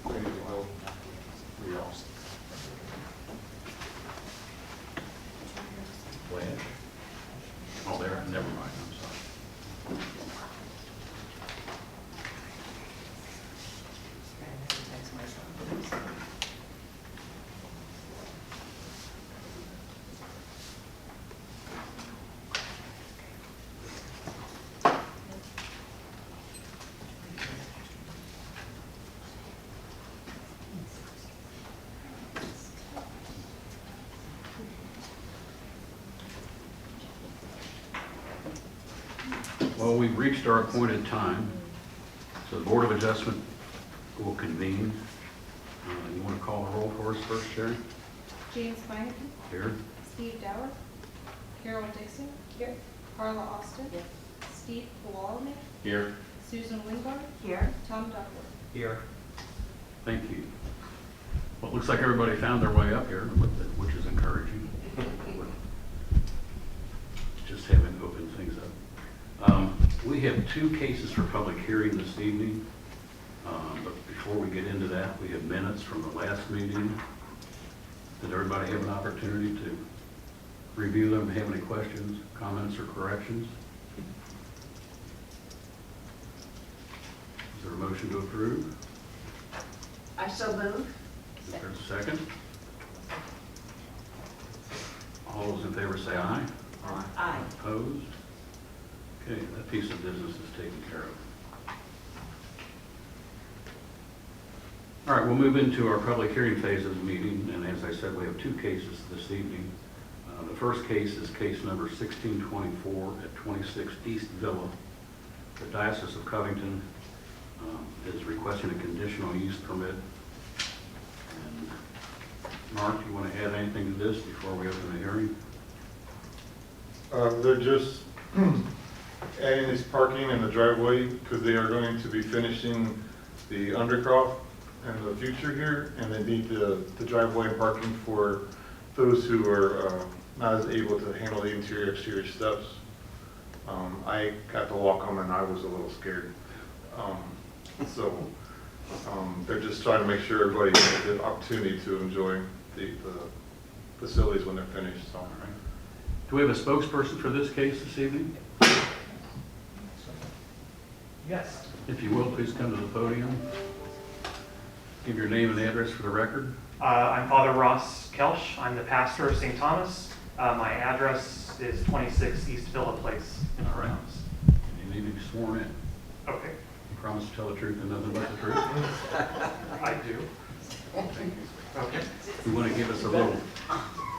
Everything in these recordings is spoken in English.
ready to go. Blanche? Oh, there, never mind, I'm sorry. Well, we've reached our appointed time, so the Board of Adjustment will convene. You want to call the roll for us first, Sherry? James Meineke. Here. Steve Dower. Carol Dixon. Here. Carla Austin. Here. Steve Kowalny. Here. Susan Wingard. Here. Tom Duckworth. Here. Thank you. Well, it looks like everybody found their way up here, which is encouraging. Just having opened things up. We have two cases for public hearing this evening. But before we get into that, we have minutes from the last meeting. Did everybody have an opportunity to review them, have any questions, comments, or corrections? Is there a motion to approve? I so move. Is there a second? All those in favor say aye. Aye. Opposed? Okay, that piece of business is taken care of. All right, we'll move into our public hearing phase of the meeting, and as I said, we have two cases this evening. The first case is case number 1624 at 26 East Villa. The Diocese of Covington is requesting a conditional use permit. And Mark, you want to add anything to this before we open the hearing? They're just adding this parking in the driveway because they are going to be finishing the undercroft in the future here, and they need the driveway parking for those who are not as able to handle the interior exterior steps. I got to walk them and I was a little scared. They're just trying to make sure everybody gets the opportunity to enjoy the facilities when they're finished. So, Do we have a spokesperson for this case this evening? Yes. If you will, please come to the podium. Give your name and address for the record. I'm Father Ross Kelsch. I'm the pastor of St. Thomas. My address is 26 East Villa Place in All right. Thomas. You need to be sworn in. Okay, You promise to tell the truth and nothing but the truth? I do. Thank you. Okay. You want to give us a little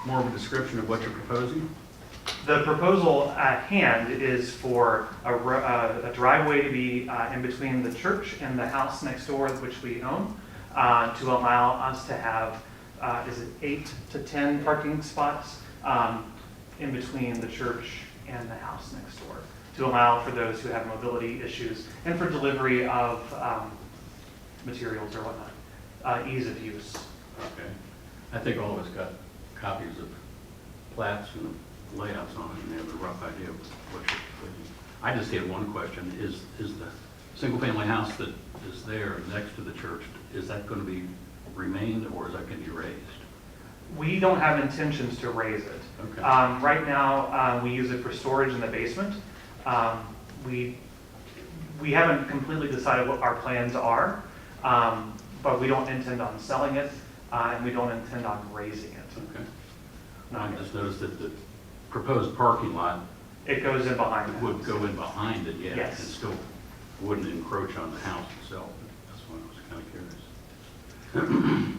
more of a description of what you're proposing? The proposal at hand is for a driveway to be in between the church and the house next door, which we own, to allow us to have, is it 8 to 10 parking spots in between the church and the house next door, to allow for those who have mobility issues and for delivery of materials or whatnot, ease of use. Okay. I think all of us got copies of plats and layouts on it and have a rough idea of what you're proposing. I just had one question. Is the single-family house that is there next to the church, is that going to be remained or is that going to be raised? We don't have intentions to raise it. Okay. Right now, we use it for storage in the basement. We haven't completely decided what our plans are, but we don't intend on selling it, and we don't intend on raising it. Okay. I just noticed that the proposed parking lot It goes in behind the would house. go in behind it, yeah, Yes. and still wouldn't encroach on the house itself. That's why I was kind of curious.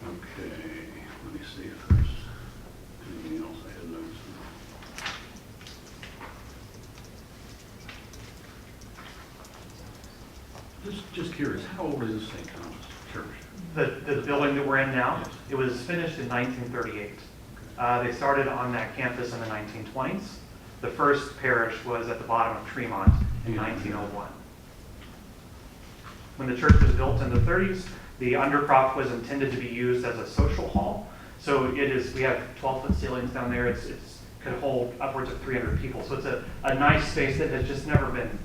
Okay, let me see if there's anything else I had noticed. Just curious, how old is St. Thomas Church? The building that we're in now, Yes. it was finished in 1938. They started on that campus in the 1920s. The first parish was at the bottom of Tremont in 1901. When the church was built in the 30s, the undercroft was intended to be used as a social hall. So it is, we have 12-foot ceilings down there. It could hold upwards of 300 people. So it's a nice space that has just never been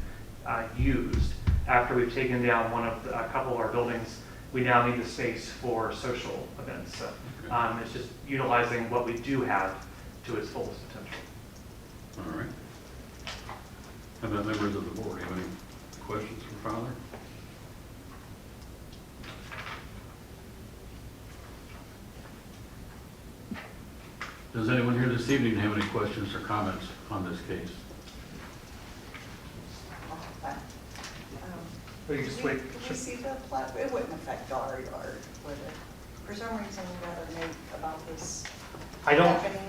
used. after we've taken down a couple of our buildings, we now need the space for social events. So it's just utilizing what we do have to its fullest potential. All right. How about members of the board? Have any questions for Father? Does anyone here this evening have any questions or comments on this case? Will you just wait? Could we see the plat? It wouldn't affect our yard, would it? For some reason, we got a note about this I don't, happening.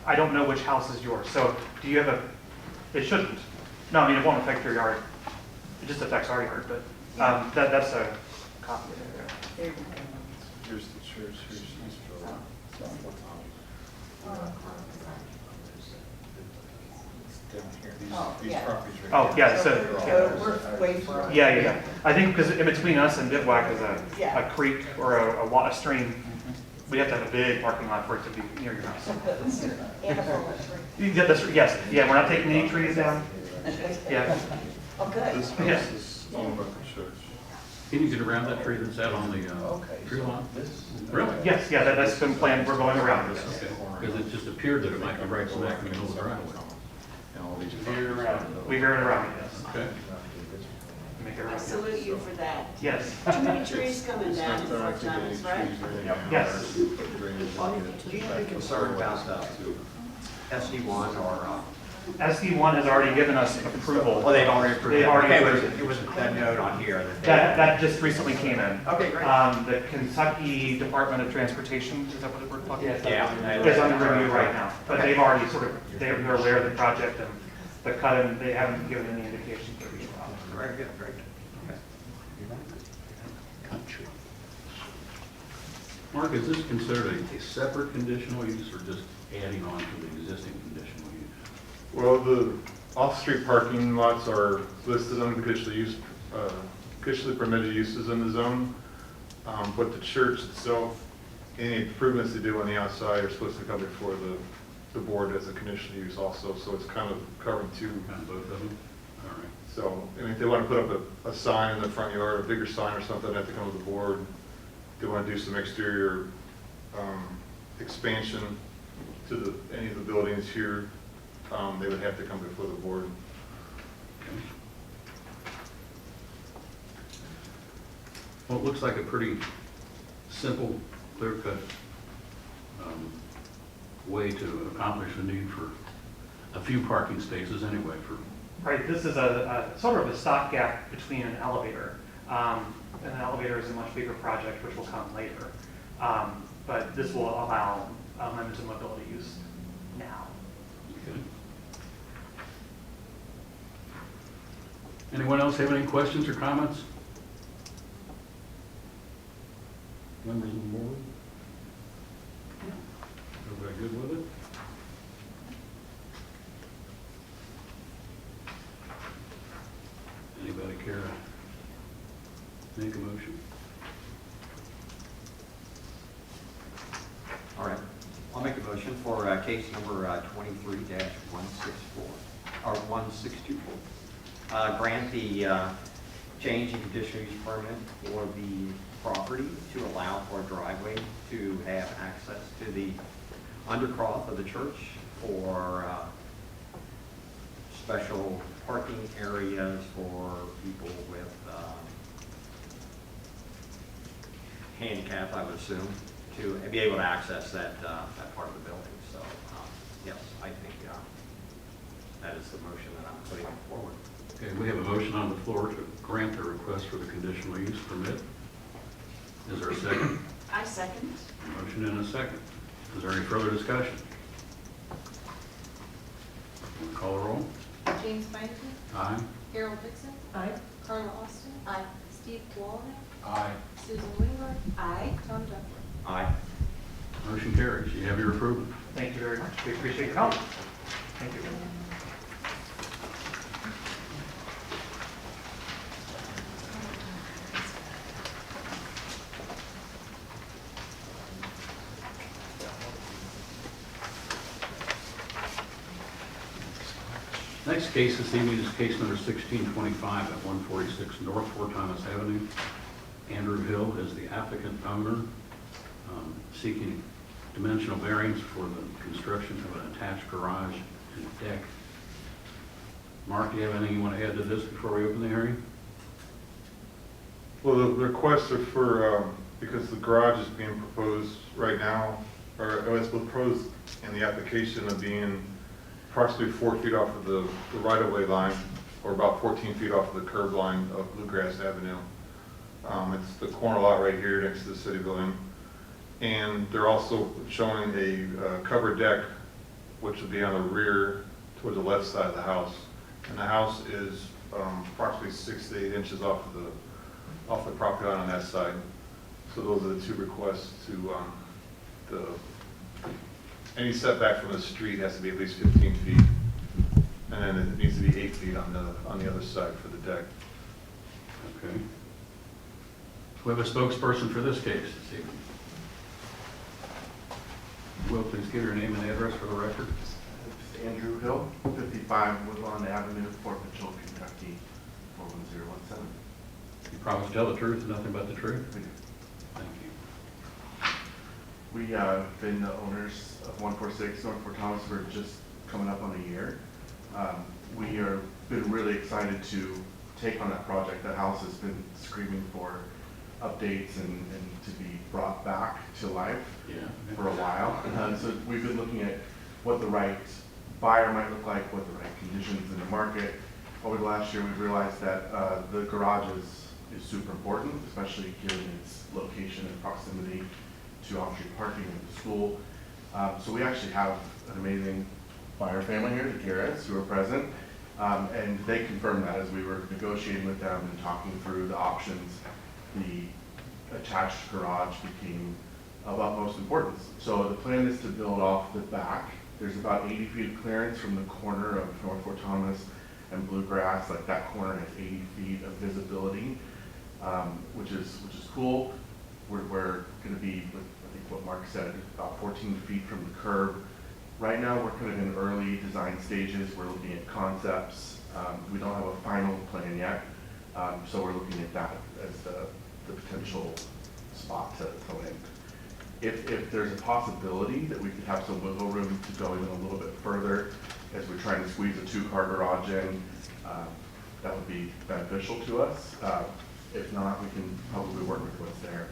I don't know which house is yours. So do you have it shouldn't. No, I mean, it won't affect your yard. It just affects our yard, but that's a copy of it. Here's the church, here's Eastville. Oh, These yeah. properties right Oh, here. yeah, so, We're way far. yeah. I think because in between us and Bivouac is Yeah. a creek or a stream. We have to have a big parking lot for it to be near your house. And a full tree. Yeah, yes, yeah, we're not taking any trees down. Yeah, Oh, good. This Yeah. house is owned by the church. Can you get around that tree that's out on the tree line? Really? yes, yeah, that's been planned. We're going around this. Okay, because it just appeared that it might be right smack in the middle of the right of way. And all these. We veer it around, yes. Okay. Make it I around. salute you for that. Yes. Too many trees coming It's down not in that I Fort think any Thomas, trees right? right now. Yes. Do you have any concern about SD1 or, SD1 has already given us approval. oh, they've already approved They've it? already Okay, approved it was that note on here that they. That just recently came in. Okay, great. The Kentucky Department of Transportation, is that what we're talking about? Yeah. Is under review right now, but Okay. they've already they're aware of the project and the cut in, they haven't given any indication to reach out. Very good, very good. Mark, is this considered a separate conditional use or just adding on to the existing conditional use? Well, the off-street parking lots are listed under the conditionally permitted uses in the zone. But the church itself, any improvements they do on the outside are supposed to come before the board as a conditional use also. So it's kind of covering two. Kind of both of them? All right. So, I mean, if they want to put up a sign in the front yard, a bigger sign or something, they have to come to the board. If they want to do some exterior expansion to any of the buildings here, they would have to come before the board. Okay. Well, it looks like a pretty simple, clear-cut way to accomplish the need for a few parking spaces anyway for. Right, this is a sort of a stopgap between an elevator. An elevator is a much bigger project, which will come later. But this will allow limited mobility use now. Okay. Anyone else have any questions or comments? Members of the board? Everybody good with it? Anybody care to make a motion? All right, I'll make a motion for case number 23-164, or 1624. Grant the change in conditional use permit for the property to allow for a driveway to have access to the undercroft of the church for special parking areas for people with handicap, I would assume, to be able to access that part of the building. So, yes, I think that is the motion that I'm putting forward. Okay, we have a motion on the floor to grant the request for the conditional use permit. Is there a second? I second. Motion and a second. Is there any further discussion? We'll call the roll. James Franklin, Aye. Harold Dixon, Aye. Carla Austin, Aye. Steve Wallner, Aye. Susan Wingler, Aye. Tom Duffy. Aye. Motion carries. You have your approval. Thank you very much. We appreciate your help. Thank you. Next case this evening is case number 1625 at 146 North Fort Thomas Avenue. Andrew Hill is the applicant owner, seeking dimensional variance for the construction of an attached garage and deck. Mark, do you have anything you want to add to this before we open the hearing? Well, the requests are for, because the garage is being proposed right now, or it's proposed in the application of being approximately 4 feet off of the right-of-way line, or about 14 feet off of the curb line of Bluegrass Avenue. It's the corner lot right here next to the city building. And they're also showing a covered deck, which would be on the rear towards the left side of the house. And the house is approximately 6 to 8 inches off the property line on that side. So those are the two requests to, any setback from the street has to be at least 15 feet. And then it needs to be 8 feet on the other side for the deck. Okay. We have a spokesperson for this case this evening. Will, please give your name and address for the record. It's Andrew Hill, 55 Woodlawn Avenue, Fort Mitchell, Kentucky, 41017. You promise to tell the truth and nothing but the truth? We do. Thank you. We have been the owners of 146 North Fort Thomas for just coming up on a year. We are been really excited to take on that project. The house has been screaming for updates and to be brought back to life for a while. So we've been looking at what the right buyer might look like, what the right conditions in the market. Over the last year, we've realized that the garage is super important, especially given its location and proximity to off-street parking and the school. So we actually have an amazing buyer family here, the Garretts, who are present, and they confirmed that as we were negotiating with them and talking through the options. The attached garage became of utmost importance. So the plan is to build off the back. There's about 80 feet of clearance from the corner of North Fort Thomas and Bluegrass. Like that corner has 80 feet of visibility, which is cool. We're going to be, I think what Mark said, about 14 feet from the curb. Right now, we're kind of in early design stages. We're looking at concepts. We don't have a final plan yet, so we're looking at that as the potential spot to land. If there's a possibility that we could have some wiggle room to go even a little bit further as we're trying to squeeze a 2-car garage in, that would be beneficial to us. If not, we can probably work with what's there.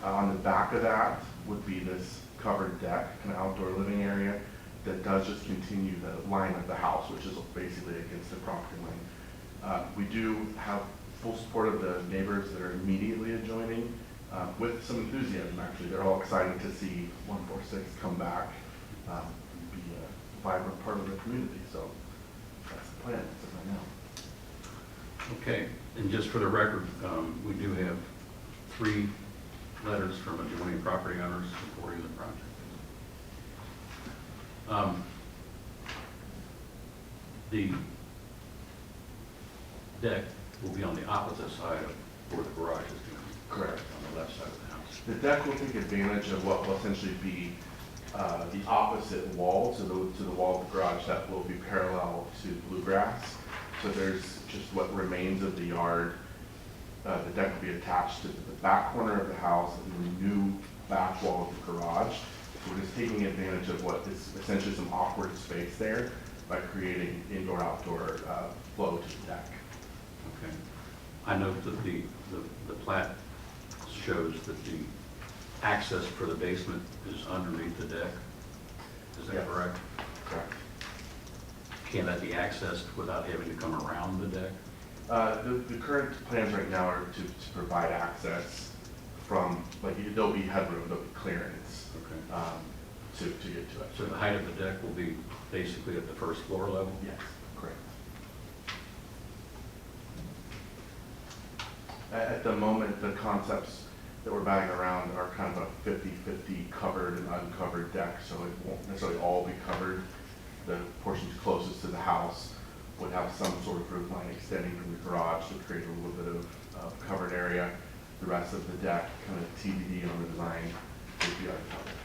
On the back of that would be this covered deck, an outdoor living area that does just continue the line of the house, which is basically against the property line. We do have full support of the neighbors that are immediately adjoining, with some enthusiasm actually. They're all excited to see 146 come back, be a vibrant part of the community. So that's the plan as of right now. Okay, and just for the record, we do have 3 letters from adjoining property owners supporting the project. The deck will be on the opposite side of where the garage is going to be. Correct. On the left side of the house. The deck will take advantage of what will essentially be the opposite wall to the wall of the garage that will be parallel to Bluegrass. So there's just what remains of the yard. The deck will be attached to the back corner of the house and the new back wall of the garage. So we're just taking advantage of what is essentially some awkward space there by creating indoor-outdoor flow to the deck. Okay. I note that the plat shows that the access for the basement is underneath the deck. Is that Yes. correct? Correct. Can that be accessed without having to come around the deck? The current plans right now are to provide access from, like, there'll be headroom, there'll be clearance Okay. to get to it. So the height of the deck will be basically at the first floor level? Yes, correct. At the moment, the concepts that we're batting around are kind of a 50-50 covered and uncovered deck, so it won't necessarily all be covered. The portions closest to the house would have some sort of roof line extending from the garage to create a little bit of covered area. The rest of the deck, kind of TBD on the design, would be uncovered.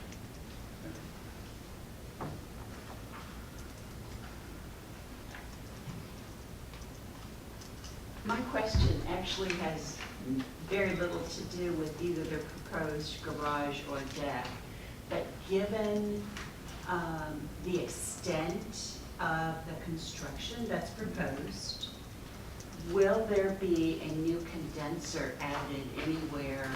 question actually has very little to do with either the proposed garage or deck, but given the extent of the construction that's proposed, will there be a new condenser added anywhere?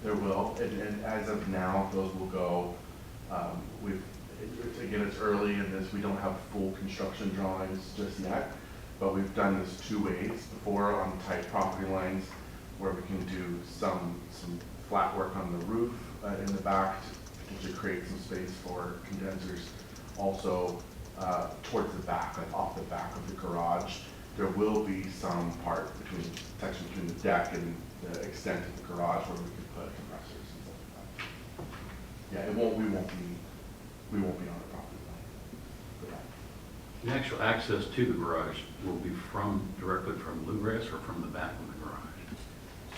There will, and as of now, those will go, again, it's early in this, we don't have full construction drawings just yet, but we've done this 2 ways before on tight property lines where we can do some flat work on the roof in the back to create some space for condensers. Also, towards the back, like off the back of the garage, there will be some section between the deck and the extent of the garage where we could put compressors and stuff like that. Yeah, we won't be on the property line for that. The actual access to the garage will be directly from bluegrass or from the back of the garage?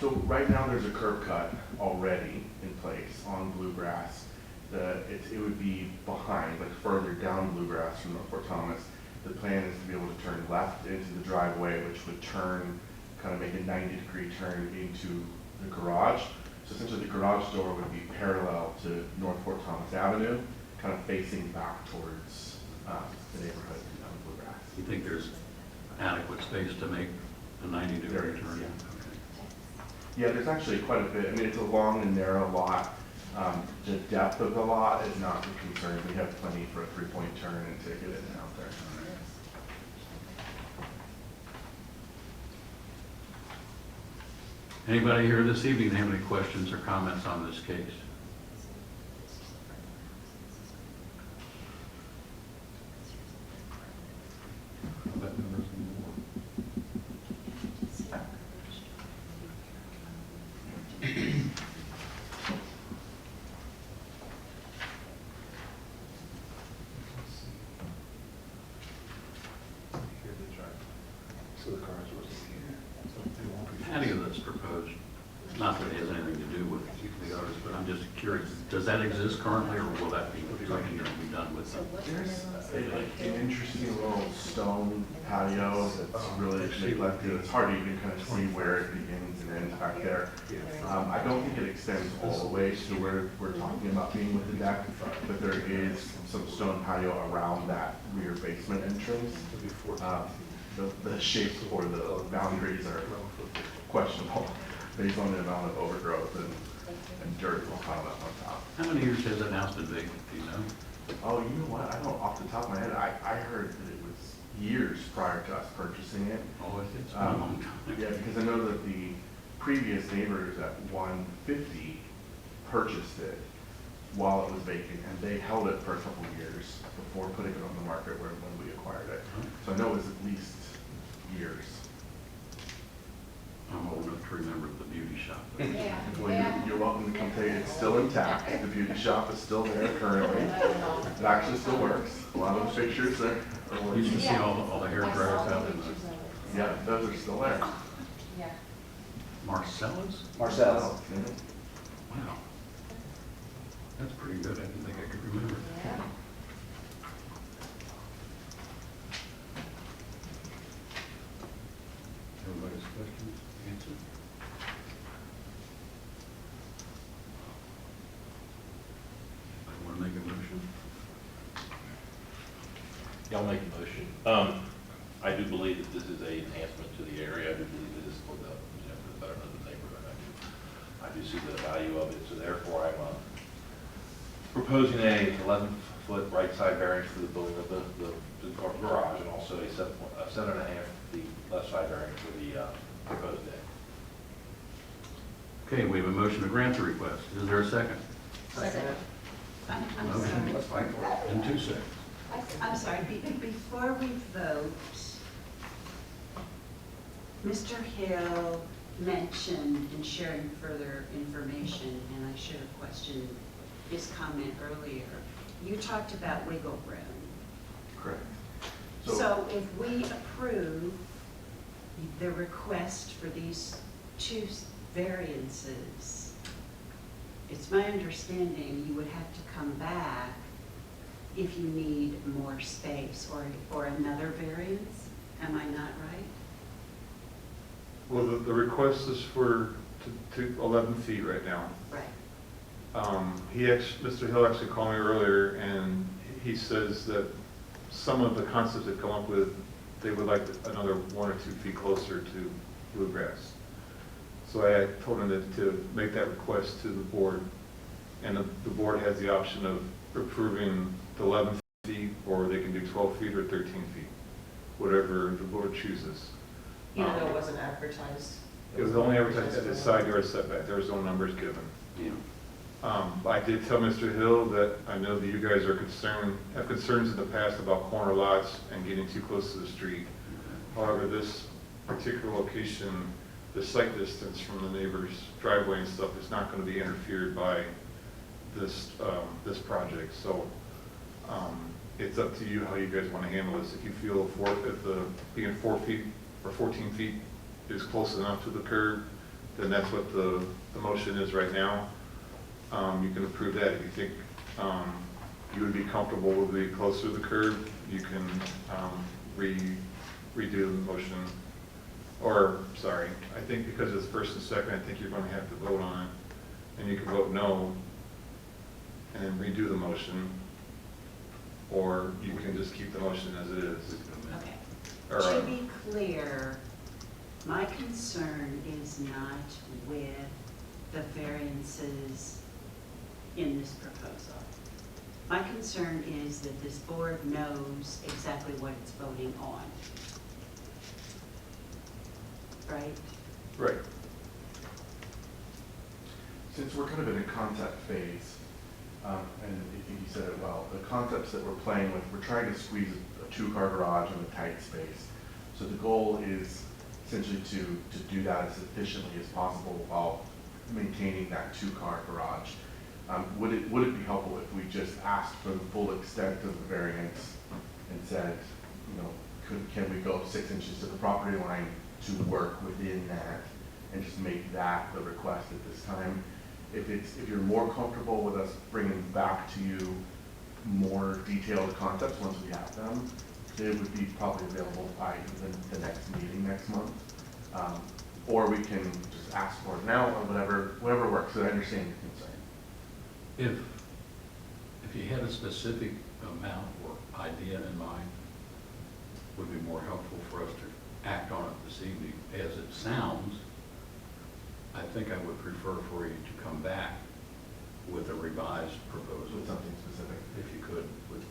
So right now, there's a curb cut already in place on bluegrass. It would be behind, like further down bluegrass from North Fort Thomas. The plan is to be able to turn left into the driveway, which would kind of make a 90-degree turn into the garage. So essentially the garage door would be parallel to North Fort Thomas Avenue, kind of facing back towards the neighborhood on bluegrass. You think there's adequate space to make a 90-degree There is, turn? yeah. Okay. Yeah, there's actually quite a bit. I mean, it's a long and narrow lot. The depth of the lot is not the concern. We have plenty for a 3-point turn and to get in and out there. Anybody here this evening have any questions or comments on this case? So the cars wasn't here. So they won't be. Patio that's proposed, not that it has anything to do with the others, but I'm just curious, does that exist currently, or will that be something that will be done with them? There's an interesting little stone patio that's really neglected. It's hard to even kind of see where it begins and ends back there. I don't think it extends all the way to where we're talking about being with the deck, but there is some stone patio around that rear basement entrance. The shapes or the boundaries are questionable based on the amount of overgrowth and dirt that's piled up on top. How many years has that house been vacant, do you know? Oh, you know what? I don't, off the top of my head, I heard that it was years prior to us purchasing it. Oh, it's been a long time. Yeah, because I know that the previous neighbors at 150 purchased it while it was vacant, and they held it for a couple of years before putting it on the market when we acquired it. So I know it was at least years. I'm old enough to remember the beauty shop. Yeah. Well, you're welcome to come take it. It's still intact. The beauty shop is still there currently. It actually still works. A lot of the pictures are Used to working. see all the hair dryers out in the Yeah, those are still there. Yeah. Marcellus? Marcel. Yeah. Wow. That's pretty good. I didn't think I could remember. Yeah. Everybody's questions answered? I want to make a motion. Y'all make a motion. I do believe that this is a enhancement to the area. I do believe it is for the, for the betterment of the neighborhood. I do see the value of it, so therefore I'm proposing a 11-foot right side variance for the building of the garage, and also a 7.5 feet left side variance for the proposed deck. Okay, we have a motion to grant the request. Is there a second? I'm Motion. sorry. And 2 seconds. I'm sorry, before we vote, Mr. Hill mentioned in sharing further information, and I should have questioned his comment earlier. You talked about wiggle room. Correct. So if we approve the request for these 2 variances, it's my understanding you would have to come back if you need more space or another variance. Am I not right? Well, the request is for, to 11 feet right now. Right. Mr. Hill actually called me earlier, and he says that some of the concepts they've come up with, they would like another 1 or 2 feet closer to bluegrass. So I told him to make that request to the board, and the board has the option of approving the 11 feet, or they can do 12 feet or 13 feet, whatever the board chooses. Even though it wasn't advertised? It was only advertised as a side yard setback, there was no numbers given. Yeah. I did tell Mr. Hill that I know that you guys are have concerns in the past about corner lots and getting too close to the street. However, this particular location, the sight distance from the neighbor's driveway and stuff is not going to be interfered by this project. So it's up to you how you guys want to handle this. If you feel being 4 feet or 14 feet is close enough to the curb, then that's what the motion is right now. You can approve that. If you think you would be comfortable with being closer to the curb, you can redo the motion. Or, sorry, I think because it's first and second, I think you're going to have to vote on it. And you can vote no and then redo the motion. Or you can just keep the motion as it is. Okay. Or, To be clear, my concern is not with the variances in this proposal. My concern is that this board knows exactly what it's voting on. Right? right. Since we're kind of in a concept phase, and I think you said it well, the concepts that we're playing with, we're trying to squeeze a 2-car garage in a tight space. So the goal is essentially to do that as efficiently as possible while maintaining that 2-car garage. Would it be helpful if we just asked for the full extent of the variance and said, you know, can we go 6 inches to the property line to work within that, and just make that the request at this time? If you're more comfortable with us bringing back to you more detailed concepts once we have them, they would be probably available by the next meeting next month. Or we can just ask for it now, or whatever works. So I understand your concern. If you had a specific amount or idea in mind, would be more helpful for us to act on it this evening. As it sounds, I think I would prefer for you to come back with a revised proposal. With something specific. If you could, with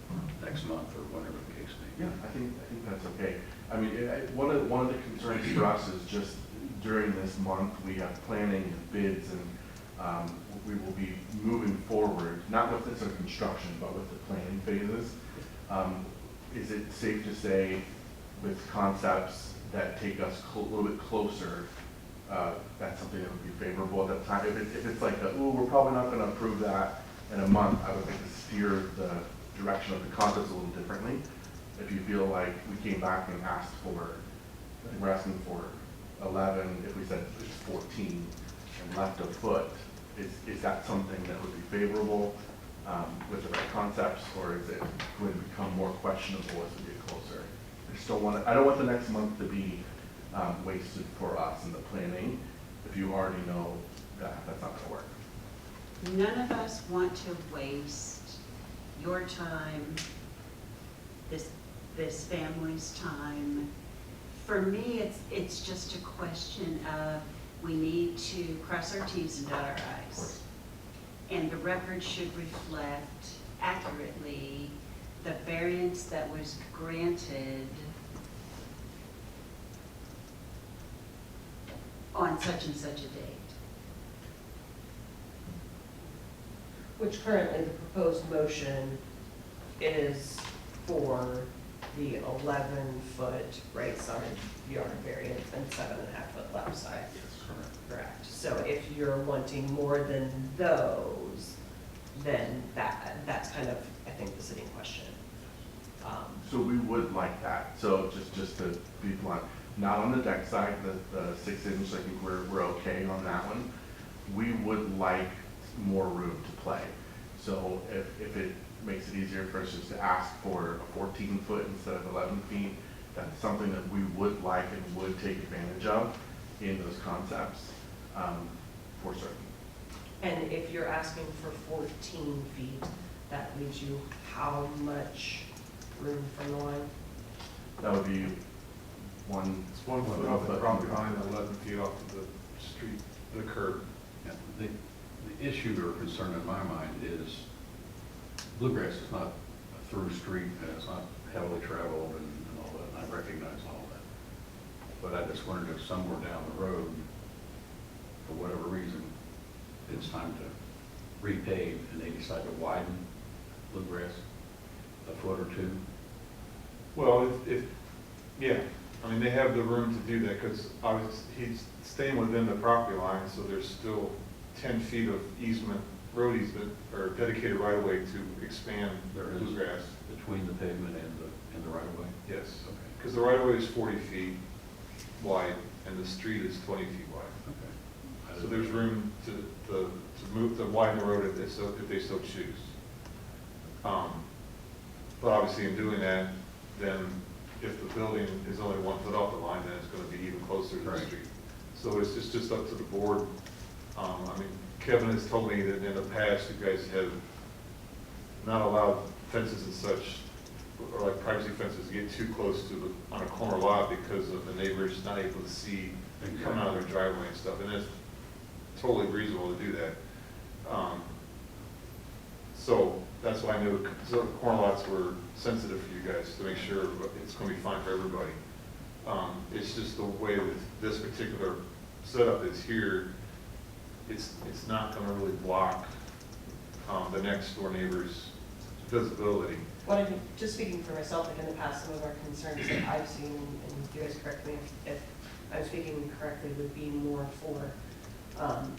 next month or whatever the case may be. Yeah, I think that's okay. I mean, one of the concerns for us is just during this month, we have planning and bids, and we will be moving forward, not with this construction, but with the planning phases. Is it safe to say with concepts that take us a little bit closer, that's something that would be favorable at that time? If it's like, oh, we're probably not going to approve that in a month, I would like to steer the direction of the concepts a little differently. If you feel like we came back and asked for, I think we're asking for 11, if we said it's 14 and left a foot, is that something that would be favorable with the right concepts, or is it going to become more questionable as we get closer? I don't want the next month to be wasted for us in the planning if you already know that that's not going to work. None of us want to waste your time, this family's time. For me, it's just a question of we need to cross our T's and dot our I's. And the record should reflect accurately the variance that was granted on such and such a date. Which currently the proposed motion is for the 11-foot right side yard variance and 7.5-foot left side. Correct. So if you're wanting more than those, then that's kind of, I think, the sitting question. So we would like that. So just to be blunt, not on the deck side, the 6 inch, I think we're okay on that one. We would like more room to play. So if it makes it easier for us just to ask for a 14-foot instead of 11 feet, that's something that we would like and would take advantage of in those concepts, for certain. And if you're asking for 14 feet, that leaves you how much room from the line? That would be one. It's 1 foot off the property line, 11 feet off of the street, the curb. Yeah, the issue or concern in my mind is Bluegrass is not a through street, and it's not heavily traveled and all that, and I recognize all that. But I just wondered if somewhere down the road, for whatever reason, it's time to repave and they decide to widen Bluegrass a foot or two. Well, yeah, I mean, they have the room to do that because he's staying within the property line, so there's still 10 feet of easement, road easement, or dedicated right of way to expand There is Bluegrass. between the pavement and the right of way. Yes, Okay. because the right of way is 40 feet wide and the street is 20 feet wide. Okay. So there's room to move, to widen the road if they so choose. But obviously in doing that, then if the building is only 1 foot off the line, then it's going to be even closer to the Right. street. So it's just up to the board. I mean, Kevin has told me that in the past, you guys have not allowed fences and such, or like privacy fences, to get too close to on a corner lot because of the neighbors not able to see coming out of their driveway and stuff. And it's totally reasonable to do that. So that's why I knew so corner lots were sensitive for you guys to make sure it's going to be fine for everybody. It's just the way that this particular setup is here. It's not going to really block the next door neighbor's visibility. Well, I think, just speaking for myself, like in the past, some of our concerns that I've seen, and you guys correct me if I'm speaking correctly, would be more for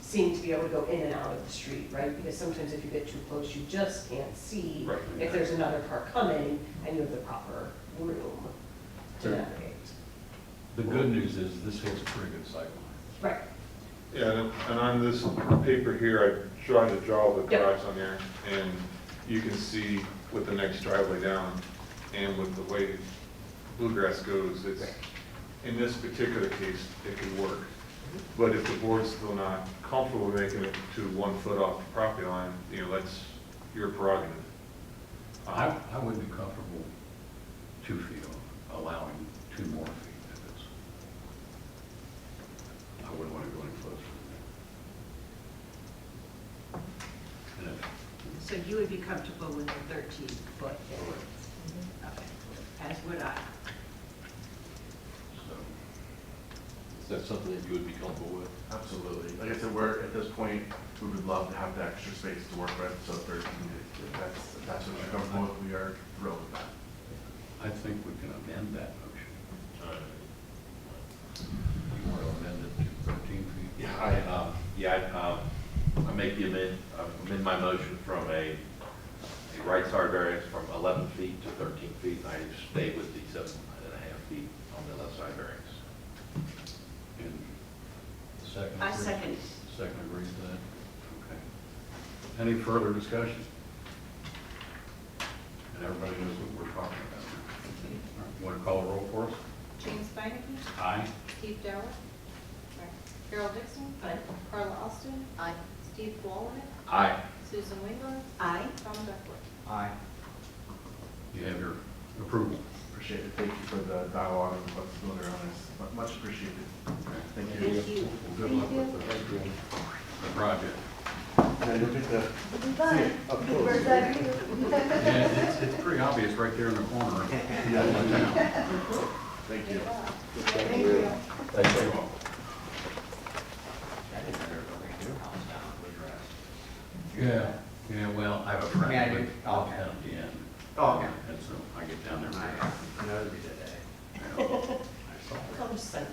seeming to be able to go in and out of the street, right? Because sometimes if you get too close, you just can't see Right. if there's another car coming and you have the proper room to Sure. navigate. The good news is this hits a pretty good sight line. Right. Yeah, and on this paper here, I tried to draw the Yep. garage on there, and you can see with the next driveway down, and with the way Bluegrass goes, it's, in this particular case, it could work. But if the board's still not comfortable making it to 1 foot off the property line, you know, that's your prerogative. I would be comfortable 2 feet off, allowing 2 more feet if it's, I wouldn't want to go any closer than that. And if- So you would be comfortable with a 13-foot variance? Okay, as would I. so, Is that something that you would be comfortable with? Absolutely. Like I said, we're, at this point, we would love to have the extra space to work with, so 13, if that's what you're comfortable with, we are thrilled with that. I think we can amend that motion. All right. You want to amend it to 13 feet? I make the amend my motion from a right side variance from 11 feet to 13 feet. I stay with the 7.5 feet on the left side variance. And the second? I agrees? second. Second agrees to that? Okay. Any further discussion? And everybody knows what we're talking about now. All right, want to call a roll for us? James Bonneque, Aye. Steve Dowler, Carol Dixon, Aye. Carla Austin, Aye. Steve Ballmer, Aye. Susan Wingler, Aye. Tom Duckworth. Aye. You have your approval. Appreciate it. Thank you for the dialogue and flexibility on this. Much appreciated. Thank you. Thank you. Well, good luck with the project. And you'll get to see it up close. Yeah, it's pretty obvious right there in the corner. Thank you. Thank you all. I didn't know they were building a new house down on Bluegrass. Yeah, well, I have a friend. Yeah, I who do. lives Oh, okay. down at the end. Oh, okay. And so I get down there. I know we today. I saw it. Come send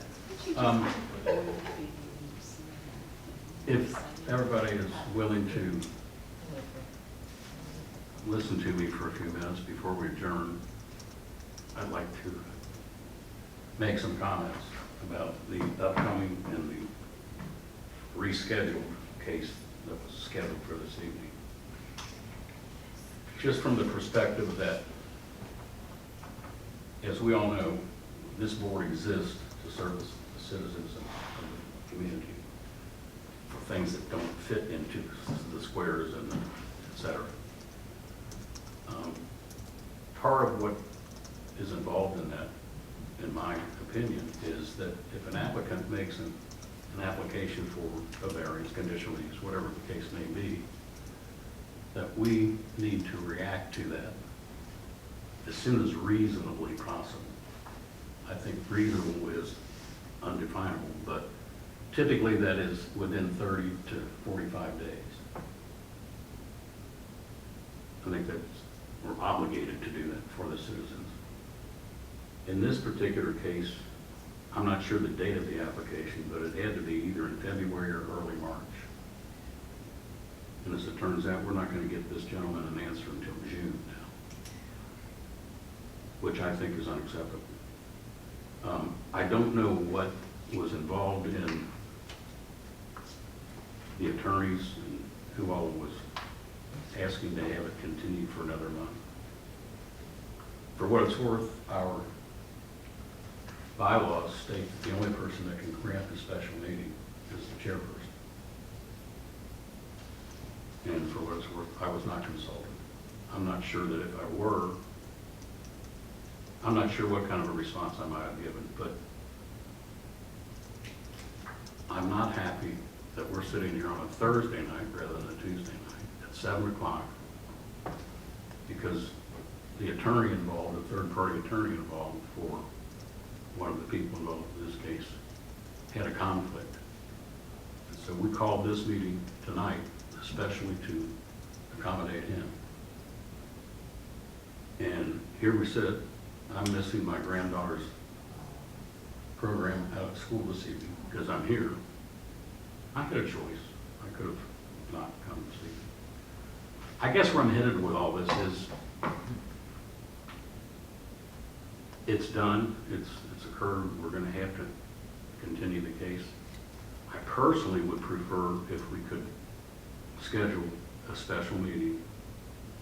If everybody is willing to listen to me for a few minutes before we adjourn, I'd like to make some comments about the upcoming and the rescheduled case that was scheduled for this evening. Just from the perspective that, as we all know, this board exists to service the citizens of the community for things that don't fit into the squares and et cetera. Part of what is involved in that, in my opinion, is that if an applicant makes an application for a variance, conditional use, whatever the case may be, that we need to react to that as soon as reasonably possible. I think reasonable is undefinable, but typically that is within 30 to 45 days. I think that's, we're obligated to do that for the citizens. In this particular case, I'm not sure the date of the application, but it had to be either in February or early March. And as it turns out, we're not going to get this gentleman an answer until June now, which I think is unacceptable. I don't know what was involved in the attorneys and who all was asking to have it continued for another month. For what it's worth, our bylaws state that the only person that can grant a special meeting is the chairperson. And for what it's worth, I was not consulted. I'm not sure that if I were, I'm not sure what kind of a response I might have given, but I'm not happy that we're sitting here on a Thursday night rather than a Tuesday night at 7 o'clock because the attorney involved, the third-party attorney involved for one of the people involved in this case, had a conflict. And so we called this meeting tonight especially to accommodate him. And here we sit, I'm missing my granddaughter's program out of school this evening because I'm here. I had a choice. I could have not come this evening. I guess where I'm headed with all this is it's done, it's occurred, we're going to have to continue the case. I personally would prefer if we could schedule a special meeting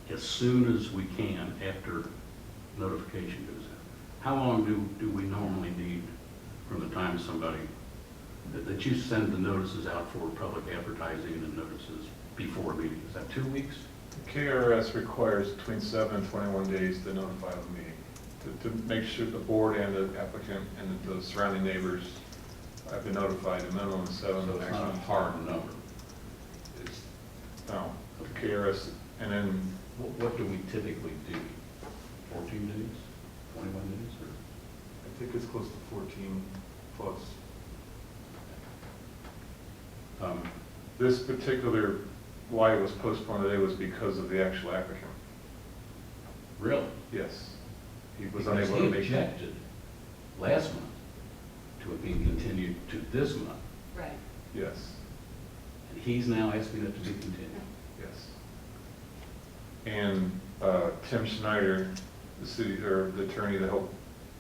as soon as we can after notification goes out. How long do we normally need from the time somebody, that you send the notices out for public advertising and notices before a meeting? Is that 2 weeks? KRS requires between 7 and 21 days to notify the meeting, to make sure the board and the applicant and the surrounding neighbors have been notified, a minimum of 7 So to it's not a maximum hard number. It's, no, the KRS, and then What do we typically do? 14 days? 21 days? Or? I think it's close to 14 plus. This particular, why it was postponed today was because of the actual applicant. Really? Yes. He was Because unable to he make it. objected last month to it being continued to this month. Right. Yes, And he's now asking it to be continued. yes. And Tim Schneider, the city, or the attorney that helped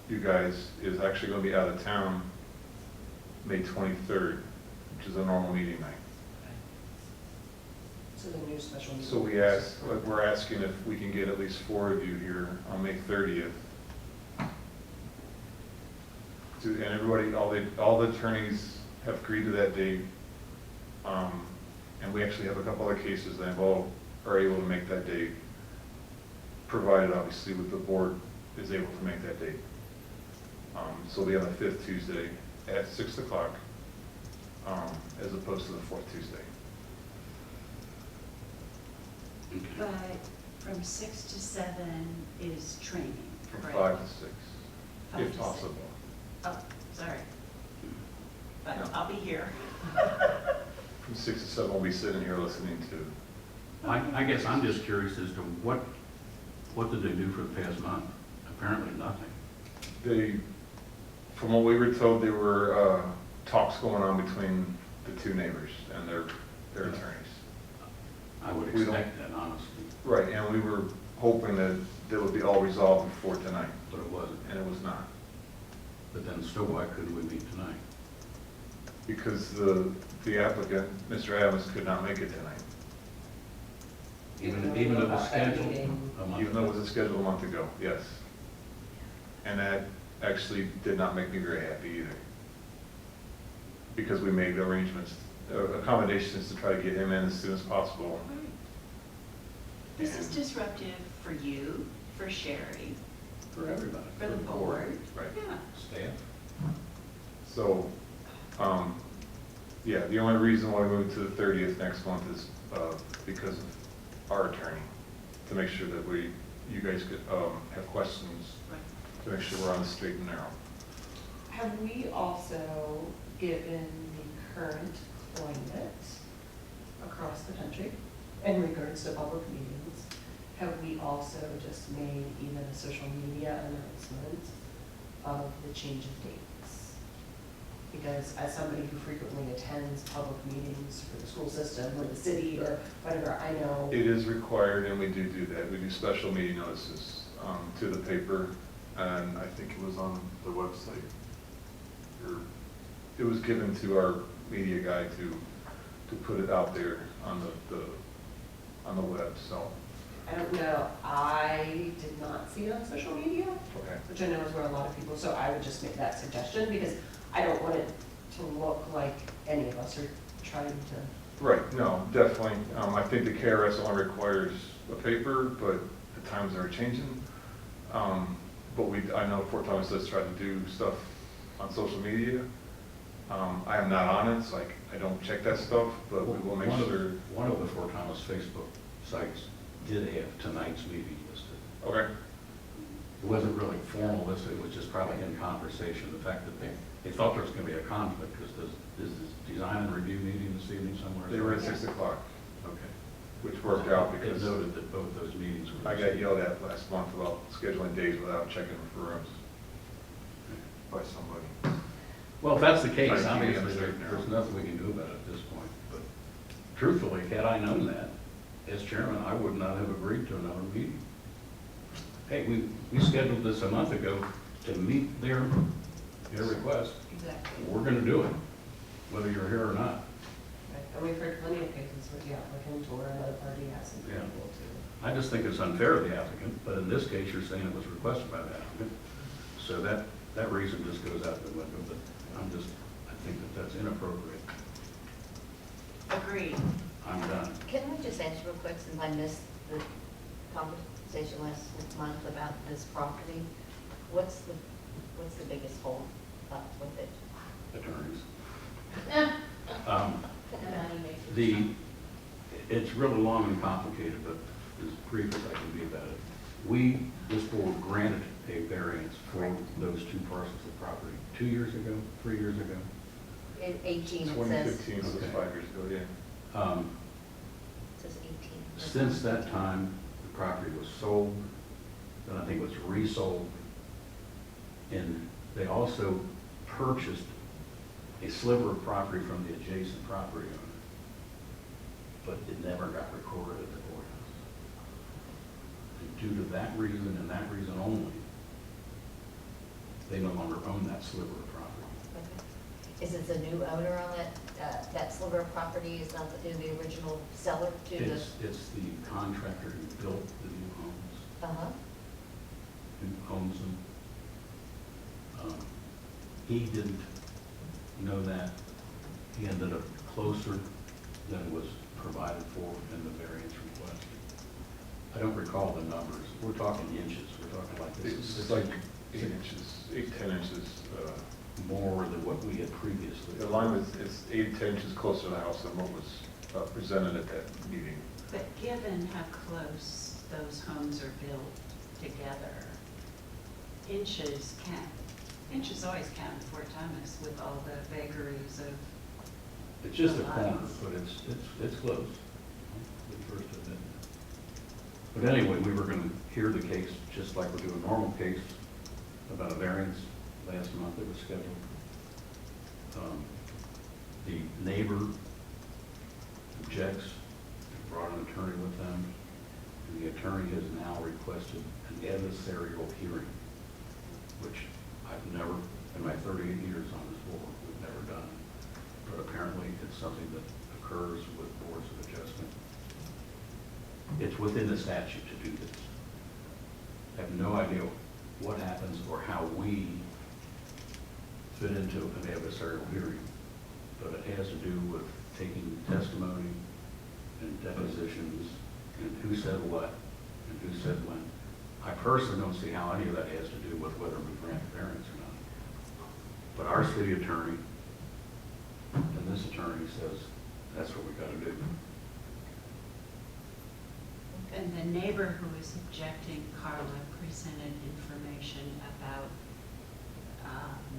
you guys, is actually going to be out of town May 23rd, which is a normal meeting night. So the new special meeting. So we're asking if we can get at least 4 of you here on May 30th. And everybody, all the attorneys have agreed to that date. And we actually have a couple other cases that are able to make that date, provided obviously with the board is able to make that date. So we have the 5th Tuesday at 6 o'clock, as opposed to the 4th Tuesday. Okay. But from 6 to 7 is training, From correct? 5 to 6, 5 if to 6. possible. Oh, sorry. But I'll be here. From 6 to 7, we'll be sitting here listening to. I guess I'm just curious as to what did they do for the past month? Apparently nothing. From what we were told, there were talks going on between the two neighbors and their attorneys. I would We don't- expect that, honestly, Right, and we were hoping that it would be all resolved before tonight, but it wasn't. and it was not. But then still, why couldn't we meet tonight? Because the applicant, Mr. Adams, could not make it tonight, Even if it was scheduled a month even though it ago? was scheduled a month ago, yes. And that actually did not make me very happy either. Because we made arrangements, accommodations to try to get him in as soon as possible. This is disruptive for you, for Sherry, For everybody. for the board. Right. Yeah. Staff. So, yeah, the only reason why we moved to the 30th next month is because of our attorney, to make sure that you guys could have questions, to make sure we're on the straight and narrow. Have we also, given the current climate across the country in regards to public meetings, have we also just made even a social media announcement of the change of dates? Because as somebody who frequently attends public meetings for the school system or the city or whatever, I know. It is required, and we do that. We do special meeting notices to the paper, and I think it was on the website. Or it was given to our media guy to put it out there on the web, so. I don't know, I did not see it on social media, Okay. which I know is where a lot of people, so I would just make that suggestion because I don't want it to look like any of us are trying to. Right, no, definitely. I think the KRS only requires a paper, but the times are changing. But I know Fort Thomas does try to do stuff on social media. I am not on it, so I don't check that stuff, but we will make sure. One of the Fort Thomas Facebook sites did have tonight's meeting listed. Okay, It wasn't really formal listed, it was just probably in conversation. The fact that they thought there was going to be a conflict because is this design and review meeting this evening somewhere? they were at 6 o'clock, Okay. which worked out It because noted that both those meetings were. I got yelled at last month about scheduling days without checking for rooms by somebody. Well, if that's the case, Trying to keep it obviously, straight now. there's nothing we can do about it at this point. But truthfully, had I known that, as chairman, I would not have agreed to another meeting. Hey, we scheduled this a month ago to meet their request. Exactly. We're gonna do it, whether you're here or not. And we've heard plenty of cases where the applicant or another party hasn't been Yeah. able to. I just think it's unfair to the applicant, but in this case, you're saying it was requested by the applicant. So that reason just goes out the window, but I think that that's inappropriate. Agreed. I'm done. Can I just ask real quick, since I missed the conversation last month about this property? What's the biggest hold up with it? Attorneys. It's really long and complicated, but as brief as I can be about it. This board granted a variance for those two parcels of property 2 years ago, 3 years ago. In 18, it says. 2015, so it's Okay. 5 years ago, yeah. It says 18. Since that time, the property was sold, then I think it was resold. And they also purchased a sliver of property from the adjacent property owner. But it never got recorded at the courthouse. And due to that reason and that reason only, they no longer own that sliver of property. Okay. Is it the new owner on that sliver of property is not the original seller to the? It's the contractor who built the new homes, Uh-huh. who owns them. He didn't know that. He ended up closer than was provided for in the variance request. I don't recall the numbers. We're talking inches. We're talking like this. It's like 8 inches, 8, 10 inches. More than what we had previously. The line is 8, 10 inches closer to the house than what was presented at that meeting. But given how close those homes are built together, inches always count in Fort Thomas with all the vagaries of. It's just a the corner, lines. but it's close. The first admit. But anyway, we were going to hear the case just like we do a normal case about a variance. Last month it was scheduled. The neighbor objects, brought an attorney with them, and the attorney has now requested an adversarial hearing, which I've never, in my 38 years on this board, we've never done. But apparently it's something that occurs with boards of adjustment. It's within the statute to do this. I have no idea what happens or how we fit into an adversarial hearing, but it has to do with taking testimony and depositions and who said what and who said when. I personally don't see how any of that has to do with whether we grant variance or not. But our city attorney and this attorney says that's what we gotta do. And the neighbor who was objecting, Carla, presented information about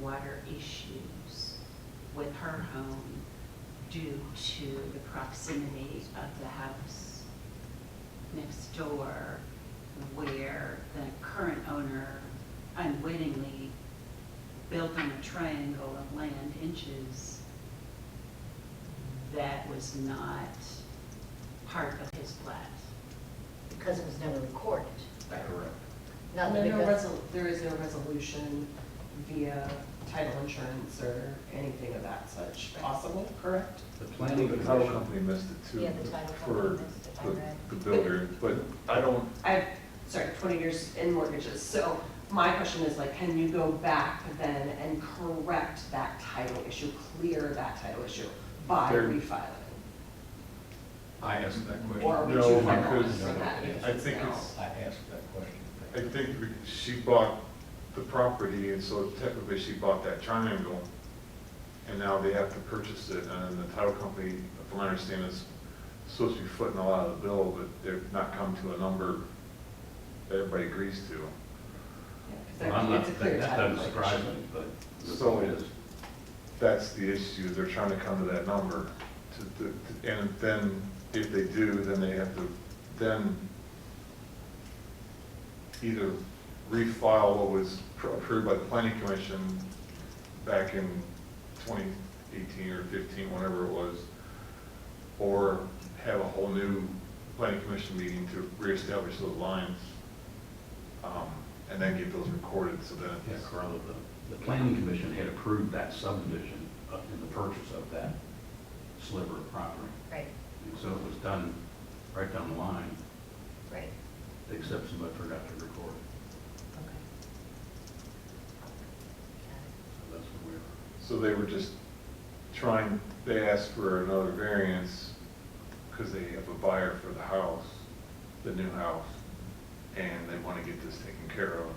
water issues with her home due to the proximity of the house next door, where the current owner unwittingly built on a triangle of land inches that was not part of his plat. Because it was never recorded. Correct. Not And because, there is no resolution via title insurance or anything of that such possible, correct? The planning The title commission, company missed it too. Yeah, the title For company missed it, I read. the builder, but I don't, I've, 20 years in mortgages, so my question is like, can you go back then and correct that title issue, clear that title issue by There- refiling? I asked that question. Or would No, you find because from that? I think it's, I asked that question. I think she bought the property, and so technically she bought that triangle, and now they have to purchase it, and the title company, from my understanding, is supposed to be footing a lot of the bill, but they've not come to a number that everybody agrees to. Yeah, 'cause I'm not, it's a clear that title doesn't surprise issue. me, but the So- point is, That's the issue, they're trying to come to that number. And then, if they do, then they have to then either refile what was approved by the planning commission back in 2018 or 15, whatever it was, or have a whole new planning commission meeting to reestablish those lines, and then get those recorded, so that yeah, it's, Carla, the planning commission had approved that subdivision in the purchase of that sliver of property. right, And so it was done right down the line, right, except somebody forgot to record it. okay. So that's where we are. so they were just trying, they asked for another variance because they have a buyer for the house, the new house, and they want to get this taken care of.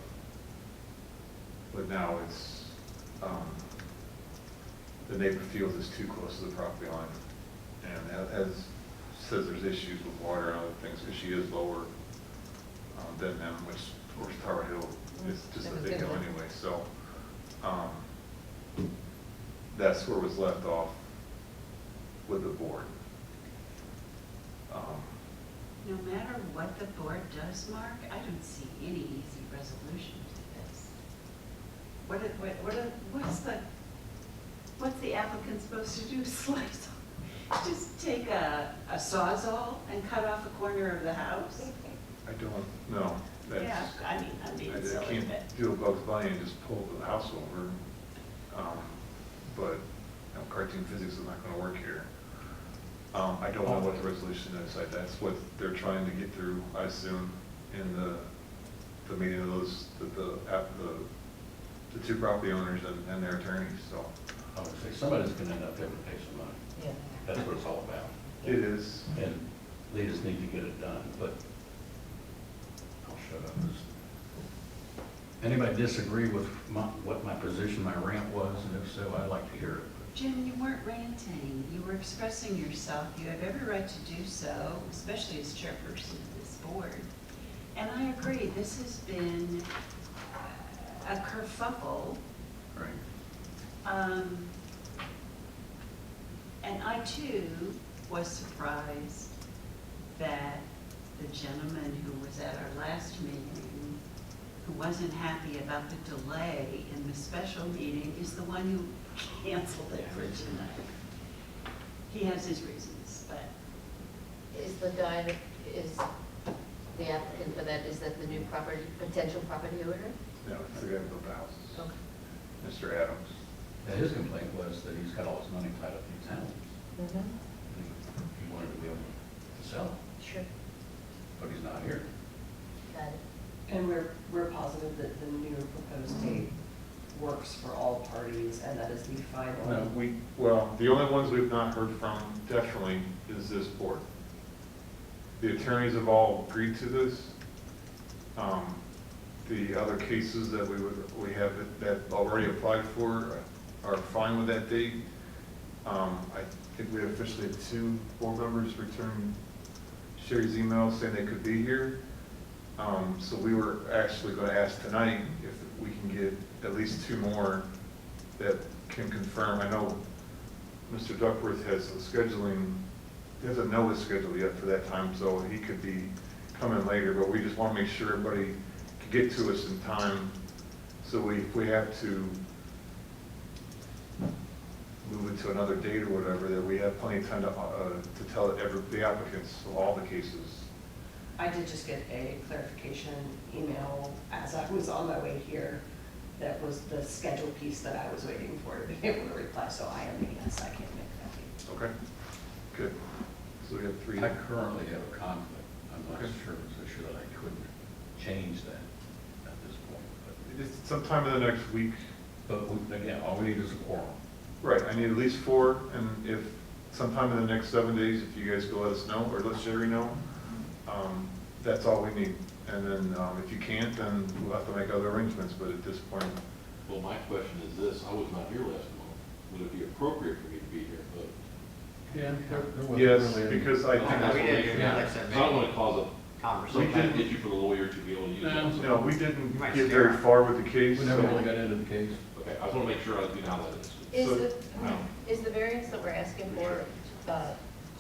But now it's, the neighbor feels it's too close to the property line. And as, says there's issues with water and other things, because she is lower than them, which, of course, Tower Hill is just a big hill anyway, so, that's where it was left off with the board. No matter what the board does, Mark, I don't see any easy resolution to this. What's the applicant supposed to do? Slice, just take a Sawzall and cut off a corner of the house? I don't know, Yeah, that's, I mean, I silly, can't but. do a Bugs Bunny and just pull the house over. But, cartoon physics is not gonna work here. I don't know what the resolution is, that's what they're trying to get through, I assume, in the meeting of those, the two property owners and their attorneys, so. I would say somebody's gonna end up having to pay some money. Yeah. That's what it's all about. It is. And they just need to get it done, but I'll shut up. Anybody disagree with what my position, my rant was, and if so, I'd like to hear it. Jim, you weren't ranting, you were expressing yourself. You have every right to do so, especially as chairperson of this board. And I agree, this has been a kerfuffle. Right. And I too was surprised that the gentleman who was at our last meeting, who wasn't happy about the delay in the special meeting, is the one who canceled it for tonight. He has his reasons, but Is the guy that is the applicant for that, is that the new property, potential property owner? No, it's the guy who built the houses, Okay. Mr. Adams. Yeah, his complaint was that he's got all his money tied up in these houses. Mm-hmm. He wanted to be able to sell them, Sure, but he's not here. got it. And we're positive that the new proposed date works for all parties and that is the final. Well, the only ones we've not heard from definitely is this board. The attorneys have all agreed to this. The other cases that we have that already applied for are fine with that date. I think we officially have 2 board members return Sherry's email saying they could be here. So we were actually going to ask tonight if we can get at least 2 more that can confirm. I know Mr. Duckworth has a scheduling, he doesn't know his schedule yet for that time, so he could be coming later, but we just want to make sure everybody can get to us in time. So if we have to move it to another date or whatever, that we have plenty of time to tell the applicants of all the cases. I did just get a clarification email as I was on my way here. That was the schedule piece that I was waiting for to be able to reply, so I am a yes, I can't make that date. Okay, good. So we have 3. I currently have a conflict. I'm not Okay. sure that I couldn't change that at this point. It's sometime in the next week. But again, all we need is a quorum. Right, I need at least 4, and if sometime in the next 7 days, if you guys could let us know, or let Sherry know, that's all we need. And then if you can't, then we'll have to make other arrangements, but at this point, Well, my question is this, I was not here last month. Would it be appropriate for me to be here? But Yeah, yes, because I I think, We did, Yeah. like I said, don't want to cause some conversation. kind of issue for the lawyer to be able to use it. no, we didn't You might get scare very them. far with the case. We never so- really got into the case. Okay, I just want to make sure I do not let it. Is So- the, is the variance that we're asking for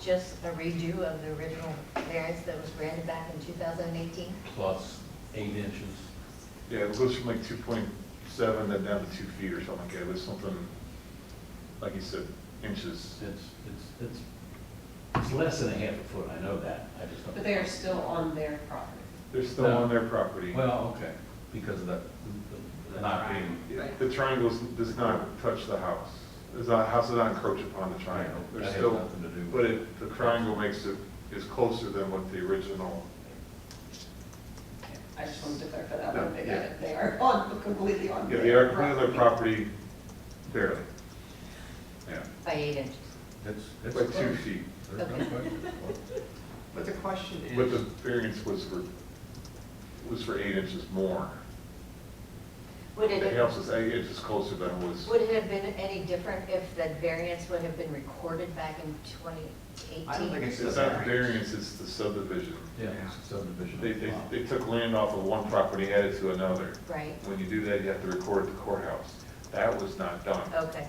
just a redo of the original variance that was granted back in 2018? Plus 8 inches. Yeah, it goes from like 2.7 then down to 2 feet or something like that. It was something, like you said, inches. It's less than a half a foot, I know that, I just don't. But they are still on their property. They're still on their property. Well, okay, because of the not being, Yeah, the triangle does not touch the house. The house does not encroach upon the triangle. That There's has still, nothing to do with but it. the triangle makes it, is closer than what the original. I just wanted to clarify that No, one. yeah. They are on, completely on Yeah, their they are clear on their property. property barely. Yeah, By 8 inches. it's. like 2 feet. There's no Okay. question. But the question But the is, variance was for 8 inches more. Would it The have, house is 8 inches closer than it was. would it have been any different if that variance would have been recorded back in 2018? I don't think it's It's the not variance, it's the subdivision. Yeah, it's a subdivision. They took land off of one property, added to another. Right, When you do that, you have to record at the courthouse. That was not done. okay.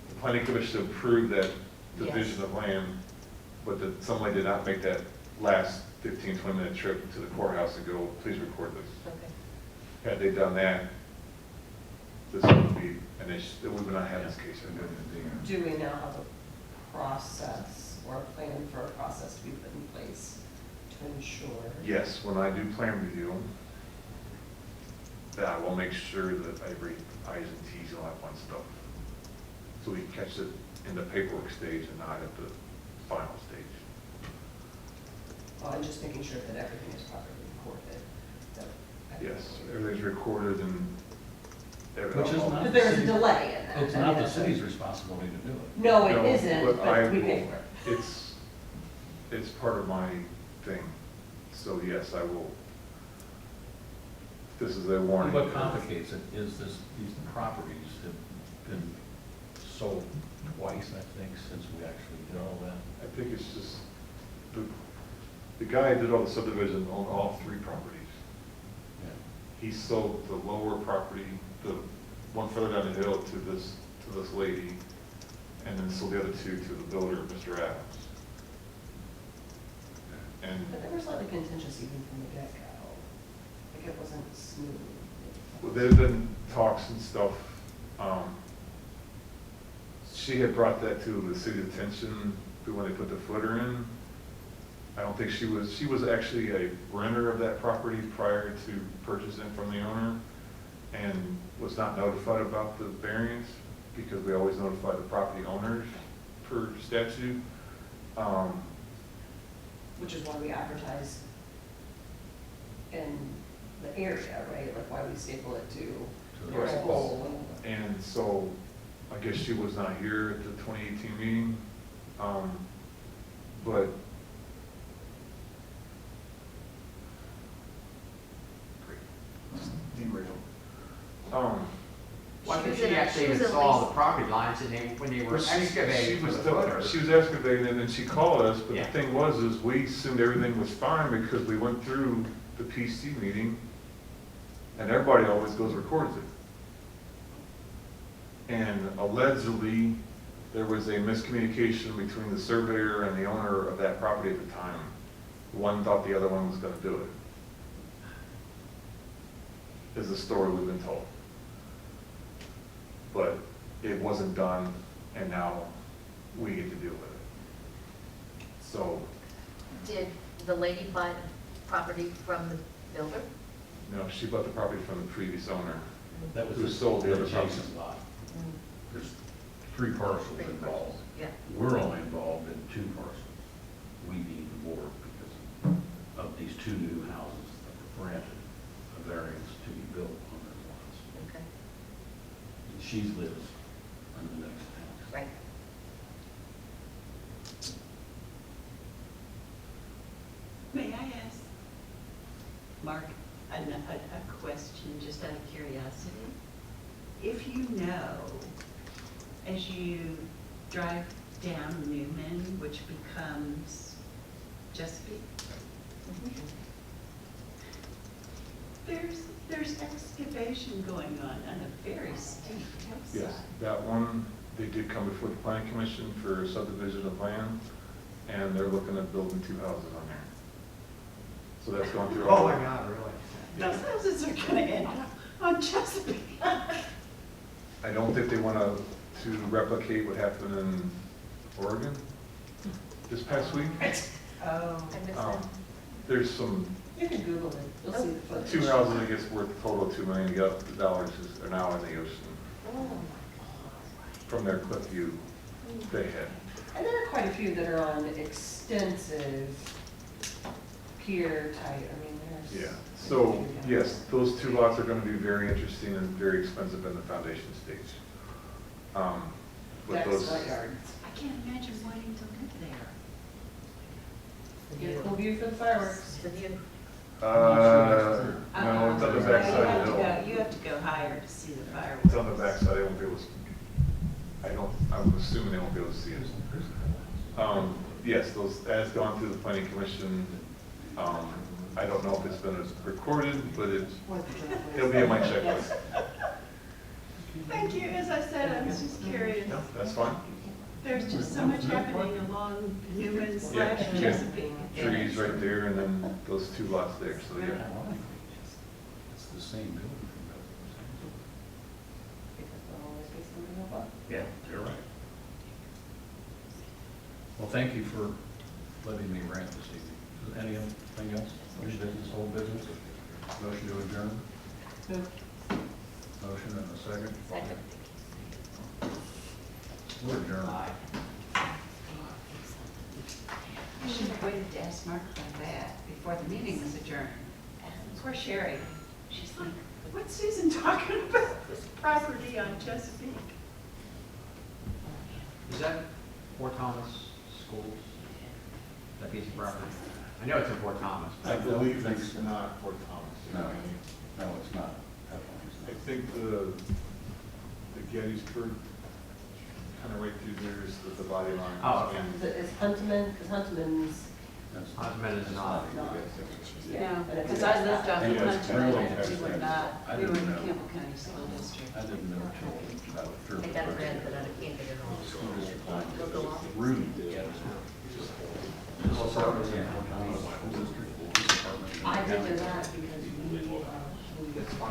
The planning commission approved that Yes. division of land, but somebody did not make that last 15, 20-minute trip to the courthouse and go, please record this. Okay. Had they done that, this would be an issue, we would not have this case. Do we now have a process or a plan for a process to be put in place to ensure? Yes, when I do plan review, that I will make sure that I read I's and T's and all that fun stuff. So we can catch it in the paperwork stage and not at the final stage. Well, I'm just making sure that everything is properly recorded. that Yes, everything's recorded and everything. Which is not. But there's a delay in that. It's I mean, not the that's a- city's responsibility to do it. No, it No, isn't, I but we will- pay for it. It's part of my thing. So yes, I will. This is a warning. What complicates it is these properties have been sold twice, I think, since we actually did all that. I think it's just, the guy who did all the subdivision owned all 3 properties. He sold the lower property, the one further down the hill to this lady, and then sold the other 2 to the builder, Mr. Adams. And But there was slightly contentious even from the get-go. Like it wasn't smooth. well, there's been talks and stuff. She had brought that to the city's attention when they put the footer in. I don't think she was actually a renter of that property prior to purchasing from the owner and was not notified about the variance because we always notify the property owners per statute. Which is why we advertise in the area, right? Like why we staple it to Right. And so, I guess she was not here at the 2018 meeting, but Why She was did in she a- actually she was even at saw least- the property lines and they, when they were excavating for the footer? She was excavating and then she called us, but the Yeah. thing was, is we assumed everything was fine because we went through the PC meeting and everybody always goes records it. And allegedly, there was a miscommunication between the surveyor and the owner of that property at the time. One thought the other one was gonna do it. Is the story we've been told. But it wasn't done, and now we get to deal with it. So, Did the lady buy the property from the builder? no, she bought the property from the previous owner. That was Who sold the other property. adjacent lot. There's 3 parcels Three involved. parcels, yeah. We're only involved in 2 parcels. We being the board because of these 2 new houses that were granted a variance to be built on those lots. Okay, And she lives on the next house. right. May I ask Mark a question, just out of curiosity? If you know, as you drive down Newman, which becomes Chesapeake, there's excavation going on a very steep hillside. Yes, that one, they did come before the planning commission for subdivision of land, and they're looking at building 2 houses on there. So that's going through. Oh my God, really? Those houses are gonna end up on Chesapeake. I don't think they want to replicate what happened in Oregon this past week. Oh. I missed Um, that. There's some, You can Google it, you'll see the footage. 2 houses, I guess, worth a total of $2 million are now in the ocean Oh, from their cliff view they had. And there are quite a few that are on extensive pier type, I mean, there's. Yeah, so, yes, those 2 lots are gonna be very interesting and very expensive in the foundation stage. But That's those, front yard. I can't imagine wanting to live there. Get a cool view for the fireworks. the view. no, it's on the You backside have of to the go, hill. you have to go higher to see the fireworks. It's on the backside, I won't be able to, I'm assuming they won't be able to see it. Yes, those, that's gone through the planning commission. I don't know if it's been recorded, but it'll be in my checklist. Thank you, as I said, I was just curious. No, that's fine. There's just so much happening along Newman Yeah, / Chesapeake. trees right there and then those 2 lots there, so yeah. It's the same building. Because there'll always be something above. Yeah, you're right. Well, thank you for letting me rant this evening. Anything else? New business, old business? Motion to adjourn? Motion and a second? Second. We're adjourned. I should have waited to ask Mark about that before the meeting was adjourned. Poor Sherry. She's like, what's Susan talking about, this property on Chesapeake? Is that Fort Thomas Schools? That piece of property? I know it's in Fort Thomas. but I believe that's not Fort Thomas. No, it's not. I think the Gettysburg, kind of right through there is the body line. Oh, okay. Is Huntsman, because Huntsman's. Osmond is not. Yeah, and it's Because I lived on Yeah, it's Huntsman, really and we were not, I we were in didn't the know. Campbell County School District. I didn't know until about a third. I got a grant, but I can't get it on. School district line. It'll go off. Rudy. I did do that.